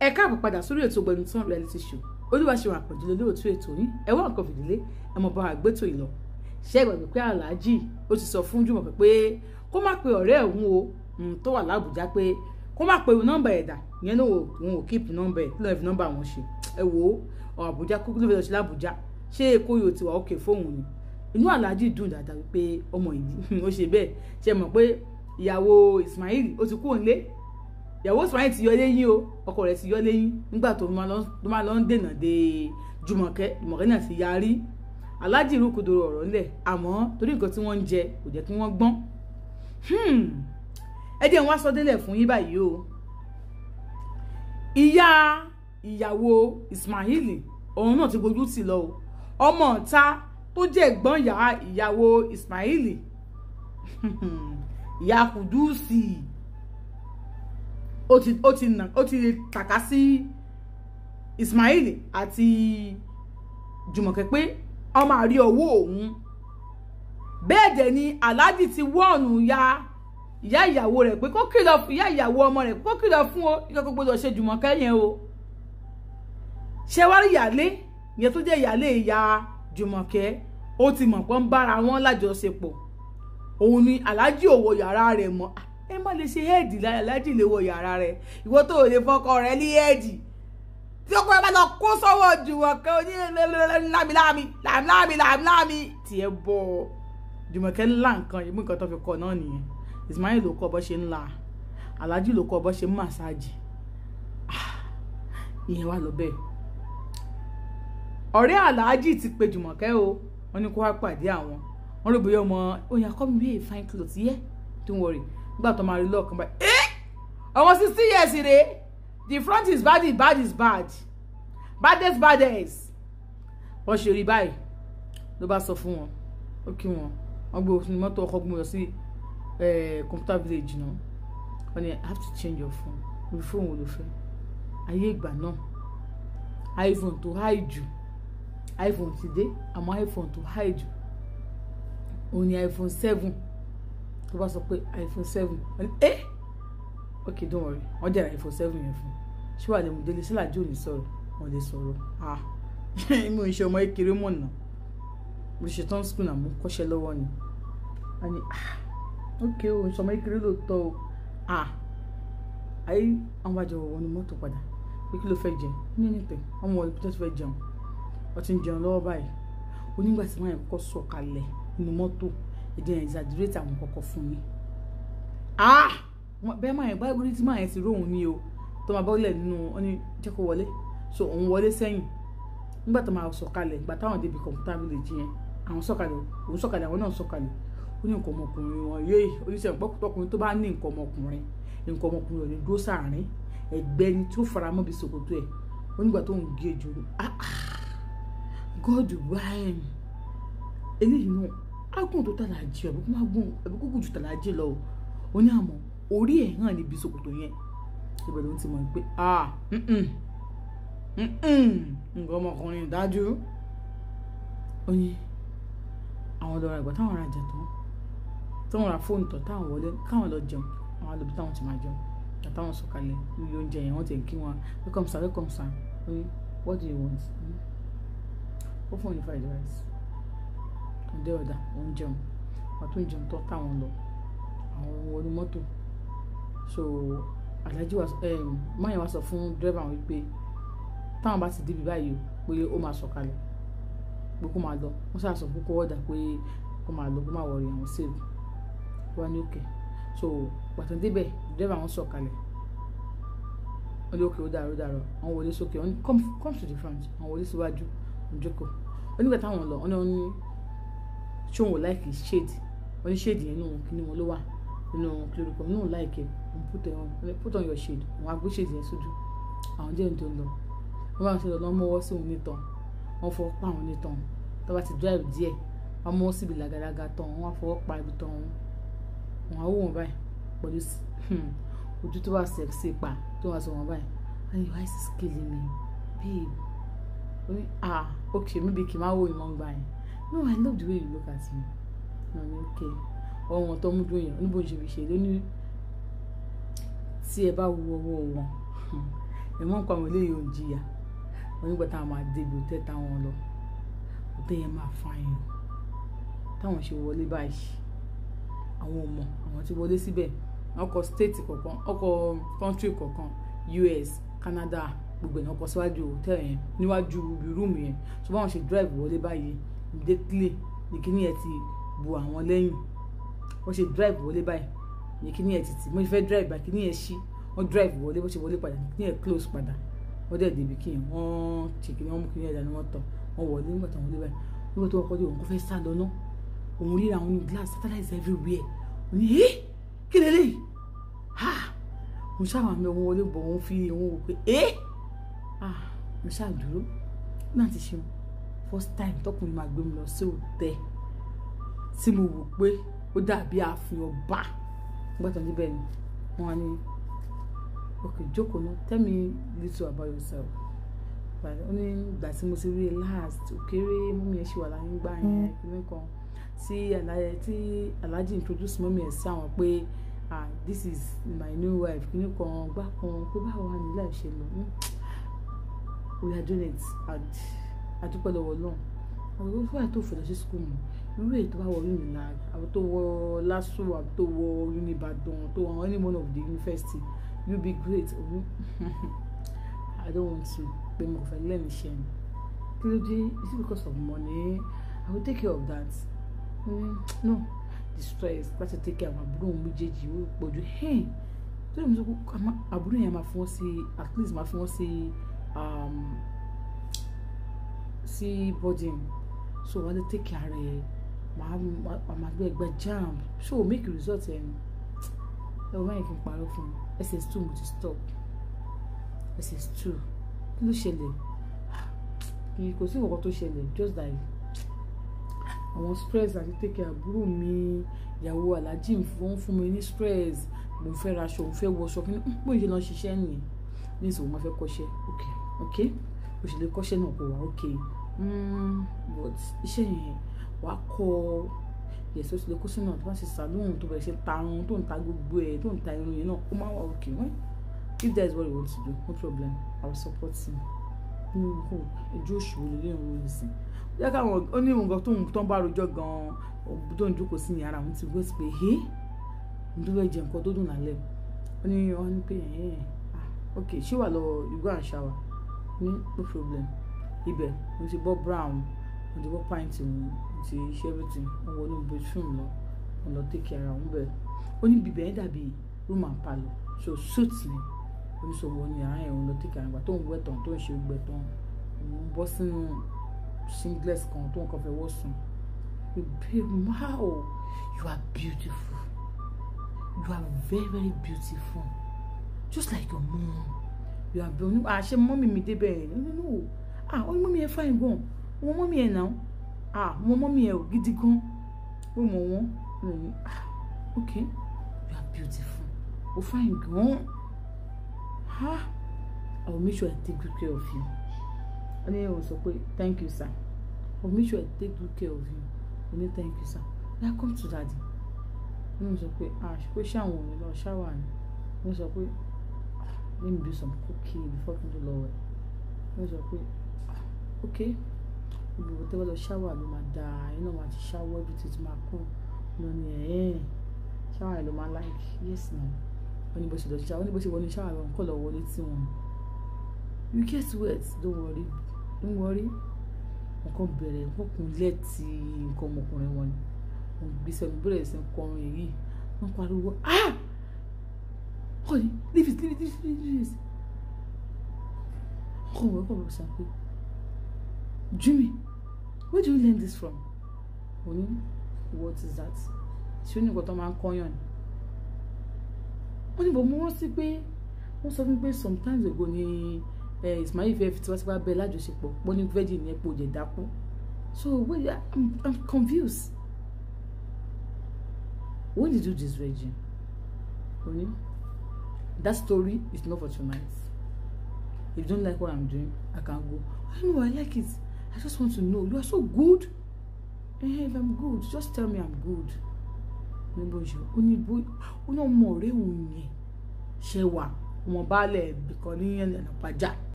ẹ káàbọ̀ padà sórí ètò Gbẹnután reality show. Olúwaṣeun Àpọ̀jù lolóòtú ètò yín. Ẹ wá nǹkan fìdílé ẹ mọ̀ bá àgbétò ìlọ. Ṣé ẹ gbàgbé pé Alhaji ó ti sọ fún Jùmọ̀kẹ́ pé kó má pe ọ̀rẹ́ òun o tó wà l'Àbújá pé kó má pe nọ́mbà ẹ̀dà ìyẹn náà òun ò kíìpù nọ́mbà ẹ̀ kí lóò fi nọ́mbà wọn ṣe. Ẹ wò ó Àbújá kó ló fẹ́ lọ sí l'Àbújá ṣé Èkó yóò ti wà òkè fóun ni. Inú Alhaji dùn dáadáa wípé ọmọ yìí ó ṣe bẹ́ẹ̀ ṣe mọ̀ pé ìyàwó Ismail ó ti kúrò nílé. Ìyàwó Ismail ti yọ léyìn o ọkọ rẹ̀ ti yọ léyìn nígbà tó máa lọ ń dènà de Jùmọ̀kẹ́ náà ti yarí. Alhaji rúkúdòrò ọ̀rọ̀ ńlẹ̀ àmọ́ torí nǹkan tí wọ́n ń jẹ kò jẹ́ kí wọ́n gbọ́n. Ẹ jẹ́ n wá sọ délẹ̀ fún yín báyìí o. Ìyàwó Ismail òun náà ti gbójú tì lọ o. Ọmọ ọ̀tá tó jẹ́ ẹ̀gbọ́n ìyàwó Ismail ìyá Kùdùsì ó ti tàka sí Ismail àti Jùmọ̀kẹ́ pé ó máa rí owó òun. Bẹ́ẹ̀ dẹ̀ ni Alhaji ti wọ́ọ̀nù ìyá ìyàwó rẹ̀ pé kó kìlọ̀ fún ìyá ìyàwó ọmọ rẹ̀ kó kìlọ̀ fún o ìkẹ́kọ̀ọ́ gbọ́dọ̀ ṣe Jùmọ̀kẹ́ yẹn o. Ṣé wá rí ìyálé ìyẹn tó jẹ́ ìyálé ìyá Jùmọ̀kẹ́ ó ti mọ̀ pé ń bára wọn lájọṣepọ̀. Òun ni Alhaji ò wọ yàrá rẹ̀ mọ́. Ẹ má lè ṣe hẹ́ẹ̀dì lára Alhaji lè wọ yàrá rẹ̀ ìwọ tó lè fọkọ rẹ̀ ní hẹ́ẹ̀dì tí ọkọ rẹ̀ bá lọ kó sọ́wọ́ Jùmọ̀kẹ́ oní láàmì tí ẹ bọ̀ Jùmọ̀kẹ́ ńlá nǹkan ìmú nǹkan tó fi kọ náà nìyẹn. Ismail ló kọ́ bọ́ ṣe ńlá Alhaji ló kọ́ bọ́ ṣe ń màsáàjì ìyẹn wà lọ bẹ́ẹ̀. Ọ̀rẹ́ Alhaji ti pe Jùmọ̀kẹ́ o wọ́n ní kó wá pàdé àwọn wọ́n rí bóyá ọmọ oyin akọ́mi bí èyí fine clothes yẹ don't worry nígbà tó máa rí lọ́ọ̀kan báyìí ọmọ 60 years rèé the front is bad is bad is bad baddest wọ́n ṣe rí báyìí ló bá sọ fún wọn ó kí wọn wọ́n gbé òfin mọ́tò ọkọ̀ gbé lọ sí computer village náà wọ́n ní I have to change your phone orí fóònù wo ló fẹ́ ayé ìgbà náà iPhone tó high jù iPhone ti dé àmọ́ iPhone tó high jù òun ni iPhone 7 tó bá sọ pé iPhone 7 okay don't worry wọ́n jẹ́ iPhone 7 yẹn fún ṣé wà lè mú délé sílà jù ní sọ̀rọ̀ wọ́n lè sọ̀rọ̀ mo ń ṣe ọmọ kékeré mọ̀ náà mo ṣe tán school náà mo kọ́ṣẹ́ lọ́wọ́ ni wọ́n ní okay o ń ṣe ọmọ kékeré lóòótọ́ o ayé àwọn àjọ wọn ni mọ́tò padà pé kí ló fẹ́ jẹ ní anything ọmọ wọlé tó fẹ́ jẹun wọ́n ti ń jẹun lọ́wọ́ báyìí onígbà tí wọ́n yẹn kọ́ sọ̀kalẹ̀ nínú mọ́tò èdè yẹn exaggerate àwọn kọ̀ọ̀kan fún mi. Bẹ́ẹ̀ máa yẹn báyìí bóyá tí máa yẹn ti róhùn ní o tó máa bọ́lẹ̀ nínú wọn ní jẹ́ kó wọlé so òun wọlé sẹ́yìn nígbà tó máa sọ̀kalẹ̀ ìgbà táwọn débi computer village yẹn àwọn sọ̀kalẹ̀ òun sọ̀kalẹ̀ àwọn náà sọ̀kalẹ̀ ó ní nǹkan ọmọkùnrin wọn yéé oníṣẹ́ ìpọ́kùtọ́kùnrin tó bá ní nǹkan ọmọkùnrin ò ní dúró sáàrin ẹgbẹ́ ni tí ó fara mọ́ bí ṣòkòtò ẹ̀ onígbà tó ń gé ejò God why eléyìí náà agùn tó tàlàjì ẹ̀bùn kó má gùn ẹ̀bùn kó gùn ju tàlàjì lọ ó ní àmọ́ orí ẹ̀ hàn níbi ṣòkòtò yẹn ibẹ̀ ló ń ti mọ̀ pé nǹkan ọmọkùnrin dájú ó ní àwọn lọ ra ìgbà táwọn rajà tán táwọn ra fóònù tán táwọn wọlé káwọn lọ jẹun àwọn àlòbí táwọn ti máa jẹun àtàwọn sọ̀kalẹ̀ nílé oúnjẹ yẹn wọ́n ti ń kí wọn welcome sir ó ní what do you want ó fún ní fried rice ọdẹ ọ̀dà òun jẹun wọ́n tún jẹun tó táwọn lọ àwọn wọnú mọ́tò so Alhaji wa máyà wá sọ fún dírẹ́bà wọn wípé táwọn bá ti débi báyìí pé ó máa sọ̀kalẹ̀ pé kó máa lọ wọ́n ṣàṣọ fún kó wọ́dà pé kó máa lọ kó máa wọ̀rì àwọn save wọ́n ní òkè so pàtó débẹ̀ dírẹ́bà wọn sọ̀kalẹ̀ wọ́n ní òkè ó dàrọ̀ wọ́n wọlé sókè wọ́n ní come to the front wọ́n wọlé síwájú wọ́n jókòó wọ́n nígbà táwọn lọ wọ́n ní ṣé òun ò láìkì shade wọ́n ní shade yẹn nínú kíní wọn ló wà nínú kílórúkọ nínú láìkì put on your shade wọ́n á gbé shade yẹn sójú àwọn díẹ̀ tó ń lọ wọ́n bá ń ṣe lọ lọ́mọ ọwọ́ sí òun nìtàn wọ́n fọwọ́ pa àwọn nìtàn tó bá ti drive díẹ̀ wọ́n mọ́ síbi làgàdàgà tán wọ́n á fọwọ́ pa ibi tán wọ́n á wò wọ́n báyìí pẹ̀lú ojú tó wà sexy pa tó wà sọ wọ́n báyìí and your eyes is killing me babe okay maybe kì í máa wò ìmọ̀ ń gbà yẹn no I love the way you look at me no ni okay ọwọ́n tó mú dúró yẹn oníbo ṣe fi ṣe lónìí tí ẹ bá wo ọwọ́ wọn ẹ̀mọ́ nǹkan àwọn eléyìí ò ń jìyà wọ́n nígbà táwọn máa débi òtẹ́ táwọn lọ òtẹ́ yẹn máa fáyìn táwọn ṣe wọlé báyìí àwọn ọmọ àwọn ti wọlé síbẹ̀ ọkọ̀ state kọ̀ọ̀kan ọkọ̀ country kọ̀ọ̀kan US Canada gbogbo ẹ̀ náà kọ síwájú òtẹ́ yẹn níwájú rúùmù yẹn so báwọn ṣe drive wọlé báyìí ìdẹ́kílé ní kíní ẹ̀ ti bu àwọn lẹ́yìn wọ́n ṣe drive wọlé báyìí ní kíní ẹ̀ ti tì mo fẹ́ drive báyìí kíní ẹ̀ ṣí wọ́n drive wọlé bó ṣe wọlé padà kíní ẹ̀ close padà wọ́n dẹ̀ débi kí wọ́n ṣe kíní wọ́n mú kíní ẹ̀ dání wọ́n tọ̀ wọ́n wọlé nígbà tó wọlé báyìí nígbà tó wọ́n kọ́ dé òun kò fẹ́ sá lọ náà òun ríra àwọn ní glass satellites everywhere òun ní kí lélẹ́yìí mo ṣáà mi òun wọlé bọ̀ òun fi òun wò pé mo ṣáà dúró náà ti ṣe first time tọkùnrin máa gbé mi lọ sí òtẹ́ tí mo wò pé ó dàbí ààfin ọba gbọ́dọ̀ níbẹ̀ ni wọ́n á ní okay jókòó náà tell me little about yourself ó ní ìgbà tí mo ti rí ẹ last òkèrè mọ́mí ẹ̀ ṣe wà láyé gbà yẹn kìíní kan tí Alhaji introduce mọ́mí ẹ̀ sí àwọn pé this is my new wife kìíní kan gbá kan pé báwo wà ní life ṣe lọ we are doing it and adúpẹ́ lọ́wọ́ náà ọ̀rọ̀ fún àìtó òfin lọ sí school mu irú èyí tó bá wọ UNILAG àwọn tó wọ LASU àwọn tó wọ UNIBADAN tó wọ any one of the university you be great I don't want to pay more for learn iṣẹ́ mi kí ló dé is it because of money I will take care of that no the stress láti take care àwọn àbúrò méjèèjì ó pọ̀jù tó lè mú sọ pé àbúrò yẹn máa fi wọ́n sí at least máa fi wọ́n sí boarding so wọ́n lè take care ẹ̀ máa gbé ẹgbẹ́ jam so make a result ẹ̀ wọ́n máa yẹ kí n parọ́ fún mi SS2 mo ti stop SS2 kí ló ṣẹlẹ̀ kò sí nǹkan tó ṣẹlẹ̀ just like àwọn stress àti take care àbúrò mi ìyàwó Alhaji wọ́n fún mi ní stress mo fẹ́ raṣọ mo fẹ́ wọṣọ kí ni mo ṣe lọ ṣiṣẹ́ nìyẹn ní ìṣòwò máa fẹ́ kọ́ṣẹ́ okay o ṣe lè kọ́ṣẹ́ náà kó wá okay but iṣẹ́ yẹn wàá kọ́ yẹ̀sọ́ ti lè kọ́ṣẹ́ náà tó bá ṣe sàlóhùn tó bẹ̀rẹ̀ ṣe tarun tó ń ta gbogbo ẹ̀ tó ń ta irun yẹn náà ó máa wà okay well if that is what you want to do no problem I will support you ẹjọ́ òṣùwò lè lè rún ìsìn yẹ káwọn ó ní nǹkan tó ń bá rojọ́ gan-an tó ń jókòó sí ní ara àwọn ti gbé sí pé n tó fẹ́ jẹ nǹkan tó dùn lálẹ́ ó ní wọ́n ní pé ok ṣé wà lọ you go and shower ní no problem ibẹ̀ mo ti bọ́ brown mo ti bọ́ pint mo ti ṣe everything wọ́n wọnú bedroom lọ wọ́n lọ take care àwọn bẹ̀ ó ní bíbẹ̀ yẹn dàbí room and parlour so suit ni oníṣòwò ní àárín ẹ̀hún lọ take care àgbà tó ń wẹ̀ tán tó ń ṣe gbẹ̀ tán òun bọ́ sínú singlet kan tó ń kọ́ fẹ́ wọ́ sùn babe wow you are beautiful you are very very beautiful just like your mom you are beautiful ṣe mọ́mí mi débẹ̀ no ó ní mọ́mí ẹ̀ fine gan wọ́n mọ́mí ẹ̀ náà wọ́n mọ́mí ẹ̀ ò gidi gan ó mọ̀ wọ́n okay you are beautiful ó fine gan I will make sure I take good care of you and then I will say thank you sir I will make sure I take good care of you and then thank you sir now come to daddy wọ́n sọ pé ṣe ṣé àwọn òní lọ ṣáwà ni wọ́n sọ pé let me do some cooking before kí n tó lọ wẹ̀ wọ́n sọ pé okay gbogbo tẹ́wọ́ lọ ṣáwà ló máa da ẹ̀ náà máa ti ṣáwọ́ ibi tí ti máa kún lọ ní ṣáwà ẹ̀ ló máa like yes na wọ́n ní bó ṣe lọ ṣáwà wọ́n ní bó ṣe wọlé ṣáwà lọ nǹkan lọ wọlé tí wọn you get wet don't worry nǹkan bẹ̀rẹ̀ nǹkan kun lẹ́ẹ̀tì nǹkan ọmọkùnrin wọn ni wọ́n gbé sẹ́nu bẹ̀rẹ̀ sí kọrin èyí wọ́n pariwo honey leave it ọkọ̀ bọ̀ sá pé Jimmy where do you learn this from honey what is that ṣé ó ní nǹkan tó máa ń kọ́yàn ni wọ́n ní bọ̀ mo rántí pé wọ́n sọ fún mi pé sometimes ago ni Ismail fẹ́ fi tiwantiwa bẹ́ẹ̀ lájọṣepọ̀ wọ́n ní virgin ní ẹ̀pọ̀ òjẹ̀ dákú so wait I'm confused. When did you do this virgin? Honey, that story is not for tonight. If you don't like what I'm doing, I can go. I know I like it. I just want to know. You are so good. If I'm good, just tell me I'm good. Shewa. ọmọ baálẹ̀ bìkan ní ẹ̀nà pàjá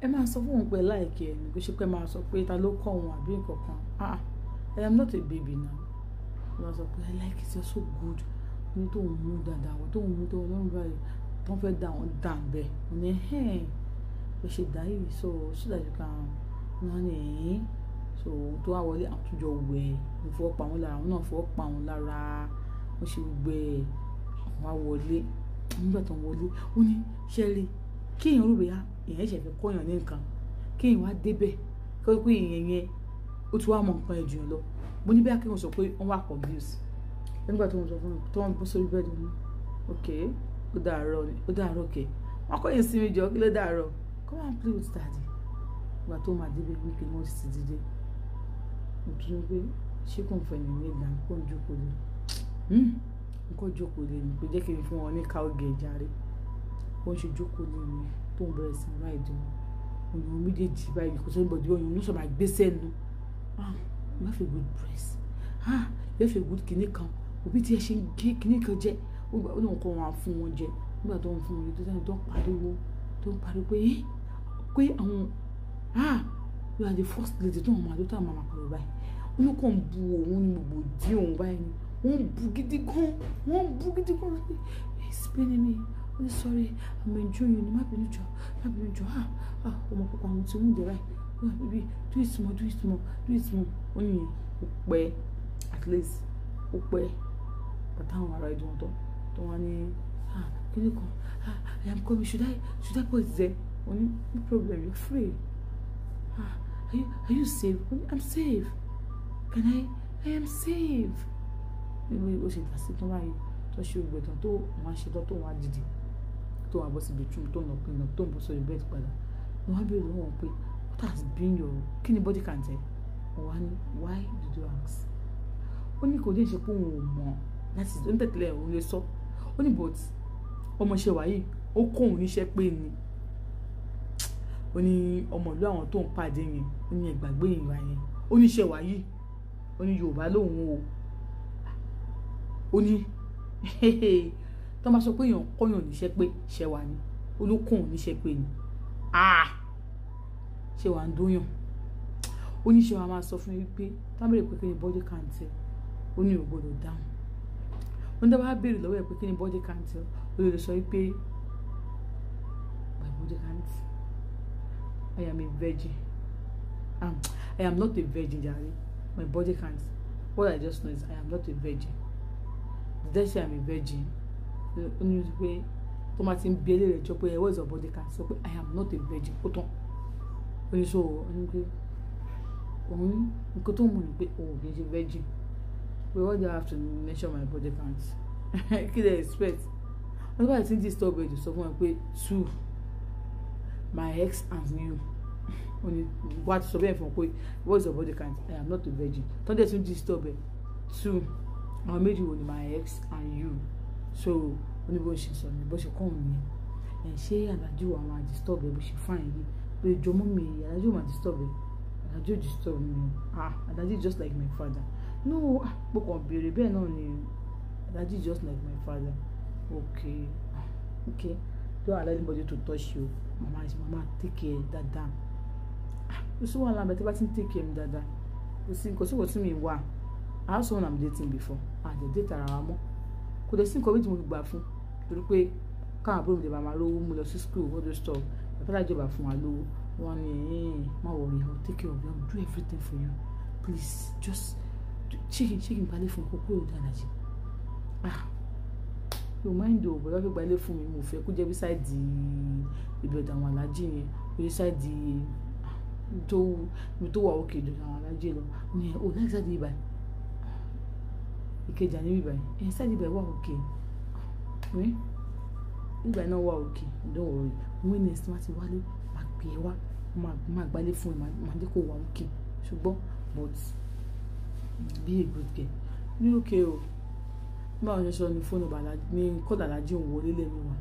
ẹ máa sọ fún òun pé láìkí ẹ̀ ní kó ṣe pé máa sọ pé ta ló kọ́ òun àbí nǹkan kan I am not a baby now wọ́n sọ pé I like it, you're so good ní tó ń mú dáadáa wọ́n tó ń mú tó ń báyìí tó ń fẹ́ dá wọn dà bẹ́ẹ̀ wọ́n ní bó ṣe dá yìí so dájú kan wọ́n ní so tó wá wọlé àtúnjọ wẹ̀ mo fọwọ́ pa wọn lára àwọn náà fọwọ́ pa wọn lára wọ́n ṣe gbogbo ẹ̀ wọ́n á wọlé nígbà tó ń wọlé ó ní ṣẹ́rí kí èèyàn rúbẹ̀ yá èèyàn ṣẹ̀fẹ̀ kọ́yàn ní nǹkan kí èèyàn wá débẹ̀ kí wọ́n pé èèyàn yẹn ó ti wá mọ nǹkan ẹ̀ jù lọ mo ní bí akéwòn sọ pé wọ́n wà confused nígbà tó ń sọ fún mi tó wọ́n bó sórí bẹ́ẹ̀dì mi ok ó dàárọ̀ kẹ̀ wọ́n kọ́ yẹn sí mi jọ kí ló dàárọ̀ come and play with daddy ìgbà tó máa débẹ̀ wípé wọ́n ti dìde mo tún ní pé ṣé kò ń fẹ́ ní ìlànà kó ń jókòó lé nǹkan jókòó lé ní pé jẹ́ kí n fún wọn ní káwọ́gẹ̀ jàre wọ́n ṣe jókòó lé ní tó ń bẹ̀rẹ̀ sí ra ìdí wọn òyìnbó méjèèjì báyìí kò sóyún bọ̀dí òyìnbó sọ máa gbé sẹ́nu you have a good breast you have a good kìnní kan òbí tí ẹ ṣe ń gé kìnní kan jẹ ó lóun kọ́ wọn fún wọn jẹ nígbà tó ń fún wọn jẹ tó sẹ́ni tó ń pariwo pé àwọn you are the first lady tó ń máa tó máa kọ̀rọ̀ báyìí wọn kàn ń bu òun ní gbogbo dí òun báyìí ni wọ́n bu gidi gan it's paining me I'm sorry I'm enjoying you má bínú jọ ọmọ púpọ̀ àwọn tí wọ́n dẹ̀ báyìí baby do it small ó ní ó pẹ́ at least ó pẹ́ bàtà àwọn ará ìdùn tó wọ́n ní kíni kan I am coming should I put it there wọ́n ní no problem you're free are you safe I'm safe I am safe nígbà ó ṣe dà sí tán báyìí tó ṣe ògbẹ̀ tán tó wọ́n á ṣe tán tó wọ́n á dìde tó wọ́n á bọ́ sí bedroom tó ń lọ tó ń bọ́ sórí bed padà wọ́n á bèèrè lọ́wọ́ pé what has been your kí ni body count ẹ̀ wọ́n á ní why did you ask ó ní kò dé ṣe pé òun ò mọ̀ láti ó ń tẹ̀tẹ̀lẹ̀ òun lè sọ ó ní but ọmọọṣẹ́ wáyé ó kó òun níṣẹ́ pé ni ó ní ọmọ ìlú àwọn tó ń pàdé yẹn ó ní ẹgbàgbé ìwà yẹn ó ní ṣe wáyé ó ní Yorùbá lòun ó ní tó bá sọ pé èèyàn kọ́yàn níṣẹ́ pé ṣẹwà ni olókùn níṣẹ́ pé ni ṣẹwà ń dóyàn ó ní ṣẹwà máa sọ fún mi pé tábìlì pé kí ni body count ẹ ó ní ògbódò dáhùn ó ní dábàá béèrè lọ́wọ́ ẹ̀ pé kí ni body count ẹ ó lè sọ pé my body count I am a virgin I am not a virgin jare my body count what I just know is I am not a virgin did I say I'm a virgin ó ní pé tó máa ti ń bí eléyìí jọ pé what is your body count sọ pé I am not a virgin ó tán ó ní so ó ní pé òun nǹkan tó mú ni pé òun kì í ṣe virgin pé what do I have to measure my body count kí lè expect wọ́n tó bá ti ń disturb ẹ̀ sọ fún ẹ pé 2 my ex and you ó ní wá ti sọ bẹ́ẹ̀ fún ọ pé what is your body count I am not a virgin tó dẹ̀ tún disturb ẹ̀ 2 àwọn méjì wo ni my ex and you so oní bó ṣe sọ ní bó ṣe kọ́ òun ni ẹ̀ ṣé alájú wa máa disturb ẹ̀ bó ṣe fáìn yìí pé jọmọ́ mi alájú máa disturb ẹ̀ alájú disturb mi alájú just like my father no mo kàn béèrè bẹ́ẹ̀ náà ni alájú just like my father okay don't allow anybody to touch you mama take care dáadáa ó sì wà lábẹ́ tí bá ti ń take care mi dáadáa kò sí kò sí mi wà I have someone I'm dating before the date ara wa mọ́ kò dẹ̀ sí nǹkan méjì mo fi gbà fún torí pé káwọn àbúrò mi lè máa lówó mo lọ sí school all those stuff ìpàdé ìjọba fún wa lówó wọn ni má worry I will take care of you I will do everything for you please just ṣé kí n gbalẹ̀ fún kókó yóò dára jù yóò mind o bọ̀dọ̀ fẹ́ gbalẹ̀ fún mi mo fẹ́ kó jẹ́ bí sáìdì ìbẹ̀dẹ̀ àwọn alájí yẹn kó jẹ́ sáìdì tó wà òkè jù àwọn alájí lọ ní o láì sáìdì ibà ìkejì ní ibà yẹn sáìdì ibà wà òkè ibà náà wà òkè don't worry when next wá ti wálé máa gbé ẹ wá máa gbalẹ̀ fún ẹ máa jẹ́ kó wà òkè ṣùgbọ́n but be a good girl ní òkè o báwo ni sọ ní fóònù bàlá ní kọ́dà alájí òun wọlé lẹ́nu wa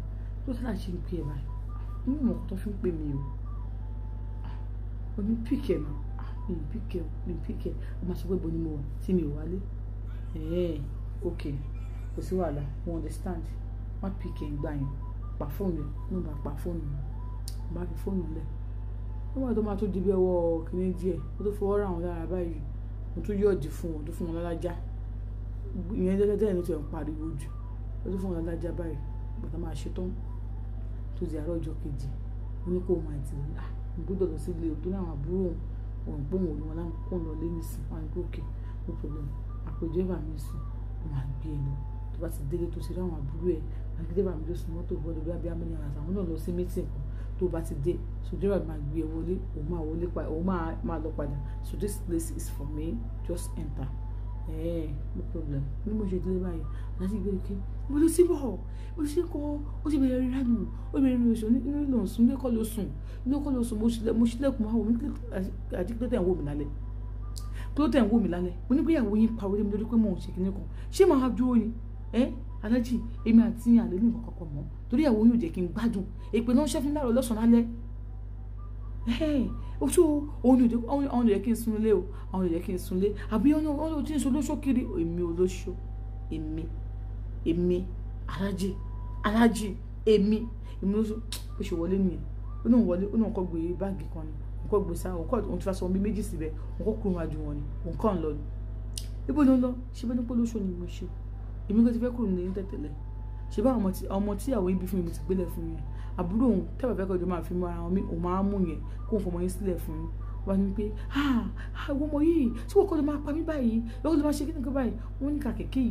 tó sára ṣe ń pè ẹ báyìí nínú ìmọ̀ tó fi ń pè mí o ní pìkẹ́ náà mi pìkẹ́ ọ máa sọ pé bo ni mo wà tí mi ò wálé ok kò sí wàhálà we understand wọ́n pìkẹ́ ìgbà yẹn pa fóònù ní bá pa fóònù bá fi fóònù lẹ̀ nígbà tó máa tó di bí ọwọ́ kìíní díẹ̀ ó tó fọwọ́ ra àwọn lára báyìí mo tún yọ̀dì fún wọn tó fún wọn lálájá ìyẹn dẹ́dẹ́dẹ́ ló ti ń pariwo jù ó tó fún wọn lálájá báyìí bàtà máa ṣe tán tó di àárọ̀ ọjọ́ kejì ó ní kó o máa tì í gbọ́dọ̀ lọ sí ilé tó ní àwọn àbúrò òun pé òun ò ní wọn láwọn kó lọ lé nìsín wọn ní gòkè no problem àpèjọ ìbà mi sùn ó máa gbé e lọ tó bá ti délé tó ṣe rí àwọn àbúrò ẹ̀ àgbẹ̀dẹ̀ ìbà mi ló sùn mọ́tò gbọ́dọ̀ bí abiyamọ ní ara àwọn náà lọ sí mítìn kan tó bá ti dé sojú ìbà mi máa gbé e wọlé òun máa wọlé pa òun máa lọ padà so this place is for me just enter no problem bí mo ṣe délé báyìí láti gbé ike mo lọ síbọ̀ ó ṣe kọ́ ó ti bẹ̀rẹ̀ ríránù ó bẹ̀rẹ̀ ríránù oṣù nínú ìlò sùn ilé kọ́ ló sùn mo ṣílẹ̀kùn máa wò mí àti pé tẹ̀ ń wò mí lálẹ́ tó tẹ̀ ń wò mí lálẹ́ mo ní pé ìyàwó yín pa orí mi lórí pé mò ń ṣe kinní kan ṣé màá dúró ni alájì èmi àti àlè ní nǹkan kan mọ́ torí ìyàwó yín ò jẹ́ kí n gbádùn èpè náà ṣẹ́ fún láàrọ̀ lọ́sàn-án lálẹ́ oṣù òun ò yẹ kí n sunlé o àwọn ò yẹ kí n sunlé àbí ọ̀nà ò tí ń so lóṣó kiri èmi olóṣó èmi alájì èmi olóṣó bó ṣe wọlé nìyẹn ó náà wọlé ó náà kọ́ gbé báàgì kan ni òun kọ́ gbé sáà òun ti fa sọ omi méjì síbẹ̀ òun kọ́ kúrò wájú wọn ni òun kàn ń lọ ni ibo ló ń lọ ṣe bá ní pé olóṣó ni mo ṣe èmi kò ti fẹ́ kúrò nílé tẹ̀tẹ̀lẹ̀ ṣe bá ọmọ tí àwọn ibi fún mi ti gbélé fún yẹn àbúrò òun tẹ́bà fẹ́ kọjú máa fi mú ara wọn òun máa mú yẹn kó fọmọ yín sílẹ̀ fún yín wá ní pé àwọn ọmọ yìí tí wọ́n kọ́ ló máa pa mí báyìí lọ́wọ́ ló máa ṣe kí nìkan báyìí wọ́n ní kàkẹ́kẹ́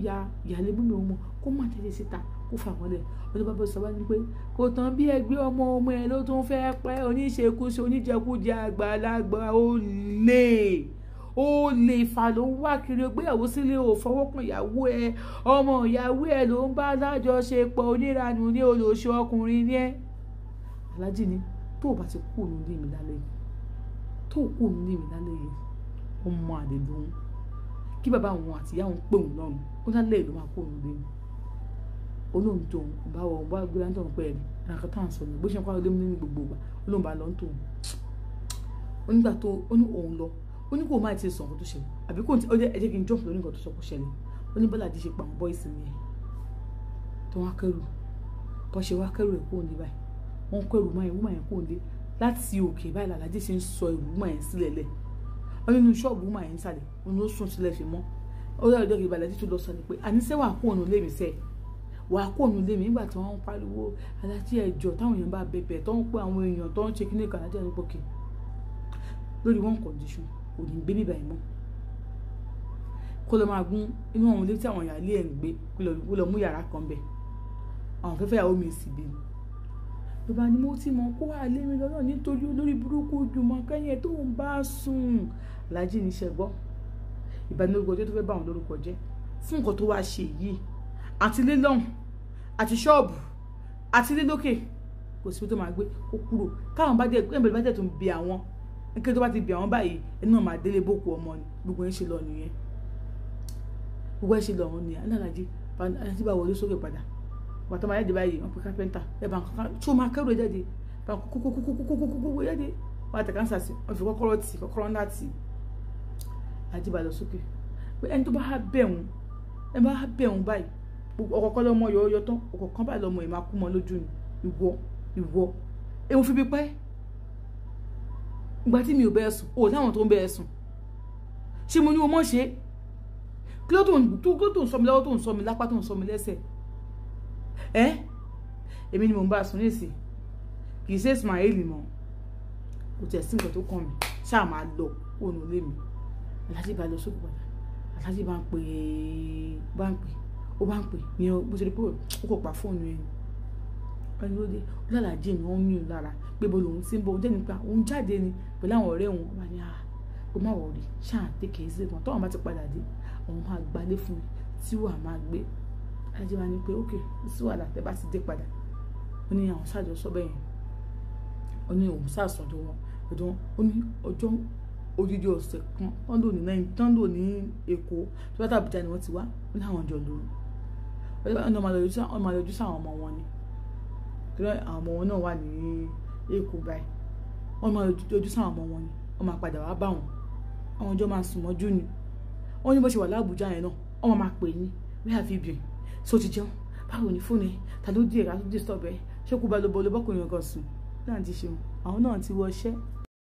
ìyáálé bú mi ọmọ kó má tẹ̀lé síta kó fà wọ́n lẹ̀ ọdún bàbá sọ wá ní pé kò tán bí ẹgbẹ́ ọmọ ẹ ló tún fẹ́ pẹ́ oníṣekúṣe oníjẹkújẹ àgbàlagbà ó lè fà ló ń wá kiri gbéyàwó sílé ò fọwọ́kàn ìyàwó ẹ ọmọ ìyàwó ẹ ló ń bá lájọṣepọ̀ oníranù ní olóṣù ọkùnrin ní ẹ alájì ni tó o bá ti kú òun lé mi lálẹ́ yìí ọmọ àlè lòun kí bàbá òun àti ìyá òun pè òun lọ́rùn ó lálẹ́ ìlú máa kó òun lé mi olóhùn tó òun bá wọ òun bá gbé láńtọ̀ pẹ́ ẹ̀ ẹ̀ràn tá à ń sọ ní bó ṣe ń kọ́ lé mi ní gbogbo ìgbà olóhùn bá lọ ń tò ó nígbà tó ó ní òun lọ ó ní kó má ti sọ nǹkan tó ṣẹlẹ̀ àbí kò tí ó jẹ́ ẹ jẹ́ kí n jọ́pù lórí nǹkan tó sọ kó ṣẹlẹ̀ ó ní Bọ́lájí ṣe pa àwọn bọ́ìsì mi ẹ̀ tó wá kẹ́rù bọ́ ṣe wá kẹ́rù ẹ̀ kó ní báyìí wọ́n kẹ́rù wúmọ̀ yẹn kó ní láti òkè báyìí làlájì ṣe ń sọ ìlú wúmọ̀ yẹn sílẹ̀ lẹ̀ ó nínú ṣọ́ọ̀bù wúmọ̀ yẹn sàlẹ̀ òun ló sùn sílẹ̀ fi mọ́ ó yà ọjọ́ ìbàlẹ̀ tí tó lọ sọ ni pé àníṣe wà kó òun lé mi sẹ́ẹ̀ wà kó òun lé mi nígbà tí wọ́n ń pariwo alájí ẹjọ́ táwọn èèyàn bá bẹ̀bẹ̀ tó ń pé àwọn èèyàn tó ń ṣe kíní kan alájí ẹni pòkè lórí one condition kò ní gbé bíbá ẹ̀ mọ́ kó lọ máa gún inú àwọn ilé tí àwọn ìyáálé ẹ̀ ń gbé kó lọ mú yàrá kan bẹ̀ àwọn fẹ́fẹ́ ìyàwó mi sì bí ló bá ní mo ti mọ̀ kó wà lé mi lọ́nà nítorí olórí burúkú jùmọ̀ kẹ́yìn tó ń bá sùn alájí ní ṣẹ́gbọ́ ìbánilórúkọ jẹ́ tó fẹ́ bá àwọn lórúkọ jẹ́ fún nǹkan tó wá ṣe yìí àti ilé lọ́hùn àti ṣọ́ọ̀bù àti ilé lókè kò sí tó máa gbé kó kúrò káwọn bá dé ẹgbẹ́ bá dé tó ń bi àwọn nígbà tó bá ti bi àwọn báyìí ẹni náà máa délé bókù ọmọ ni gbogbo ẹ̀ ṣe lọ nìyẹn gbogbo ẹ̀ ṣe lọ wọn nìyẹn alájí bá wọlé sókè padà bàtà máa yẹ di báyìí wọn pe kápẹ́ńtà ẹ bá nǹkan tó máa kẹ́rù ẹ jáde bá kókókókókókókókókó jáde wọn àti káńsà sí wọn fi kọ́kọ́rọ́ ńlá tì alájí bá lọ sókè pé ẹni tó bá bẹ̀ wọn báyìí ọkọ̀ lọ́mọ yọ̀ọ́yọ̀ tán ọkọ̀ kan báyìí lọ́mọ ẹ̀ máa kú mọ́ lójú ni ìwọ ewu fi bí pẹ́ ìgbà tí mi ò bẹ́ẹ̀ sùn ò láwọn tó ń bẹ́ẹ̀ sùn ṣé mo ní o mọ̀ ṣe kí ló tó ń sọ mi lọ́wọ́ tó ń sọ mi lápá tó ń sọ mi lẹ́sẹ̀ èmi ni mò ń bá a sùn nísì kì í ṣe Ismail mọ́ kò tẹ̀ sí nǹkan tó kàn mí ṣáà máa lọ òun lé mi alájí bá lọ sókè padà alájí bá ń pè ní bó ṣe rí pé ó kò pa fóònù ẹni ẹni ló dé ó lálàjì ni wọ́n ń yún lára pé bó lòun ti ń bọ̀ òun jẹ́ nípa òun jáde ni pẹ̀lú àwọn ọ̀rẹ́ òun wà ní kó má wọ̀ rí ṣáà tẹ́kẹ̀ ẹ́ sílẹ̀ tọ́wọ́n bá ti padà dé òun máa gbalé fún mi tí wàá máa gbé alájí bá ní pé ókè sí wàhálà tẹ́ bá ti dé padà ó ní àwọn sáàjọ sọ bẹ́ẹ̀ yẹn ó ní òun sáàsọ̀dọ̀ wọn ó ní ọjọ́ odidi ọ̀sẹ̀ kan tán lò ní Èkó tó bá tàbí ni wọ́n ti wá ó ní àwọn ọjọ́ lóru ọ̀nà máa yọjú sáwọn ọmọ wọn ni torí àwọn ọmọ wọn náà wà ní Èkó báyìí wọ́n máa yọjú sáwọn ọmọ wọn ni wọ́n máa padà wá bá wọn àwọn ọjọ́ máa sùn mọ́jú ni wọ́n ní bó ṣe wà lábújá yẹn náà wọ́n máa pè ní where have you been so ti jẹun báwo ni fóònù ẹ ta ló dé ẹ̀ka tó dé stop ẹ ṣé kú bá ló bọ́ ló bọ́kùnrin kan sùn náà ti ṣeun àwọn náà ti wọṣẹ́